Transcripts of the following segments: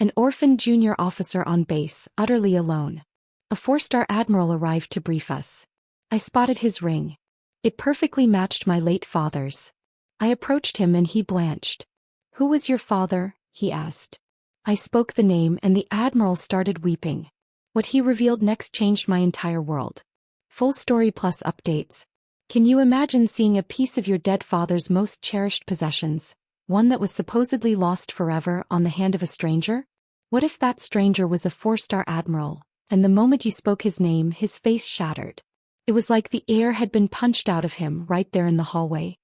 An orphaned junior officer on base, utterly alone. A four-star admiral arrived to brief us. I spotted his ring. It perfectly matched my late father's. I approached him and he blanched. "Who was your father?" he asked. I spoke the name and the admiral started weeping. What he revealed next changed my entire world. Full story plus updates. Can you imagine seeing a piece of your dead father's most cherished possessions, one that was supposedly lost forever, on the hand of a stranger? What if that stranger was a four-star admiral, and the moment you spoke his name his face shattered? It was like the air had been punched out of him right there in the hallway.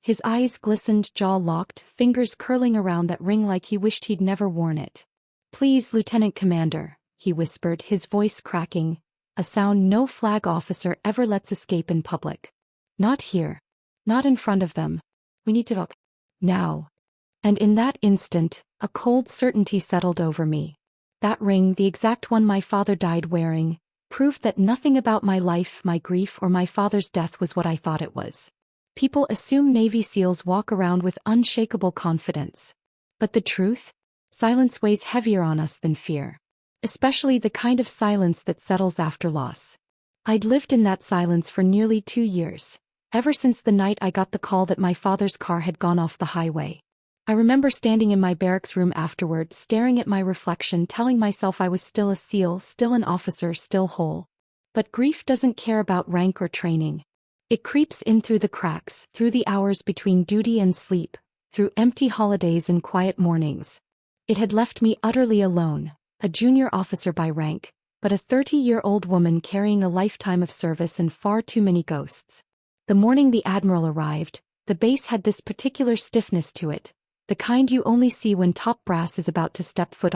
His eyes glistened, jaw locked, fingers curling around that ring like he wished he'd never worn it. "Please, Lieutenant Commander," he whispered, his voice cracking, a sound no flag officer ever lets escape in public. "Not here. Not in front of them. We need to talk. Now." And in that instant, a cold certainty settled over me. That ring, the exact one my father died wearing, proved that nothing about my life, my grief, or my father's death was what I thought it was. People assume Navy SEALs walk around with unshakable confidence. But the truth? Silence weighs heavier on us than fear. Especially the kind of silence that settles after loss. I'd lived in that silence for nearly 2 years. Ever since the night I got the call that my father's car had gone off the highway. I remember standing in my barracks room afterward, staring at my reflection, telling myself I was still a SEAL, still an officer, still whole. But grief doesn't care about rank or training. It creeps in through the cracks, through the hours between duty and sleep, through empty holidays and quiet mornings. It had left me utterly alone, a junior officer by rank, but a 30-year-old woman carrying a lifetime of service and far too many ghosts. The morning the Admiral arrived, the base had this particular stiffness to it, the kind you only see when top brass is about to step foot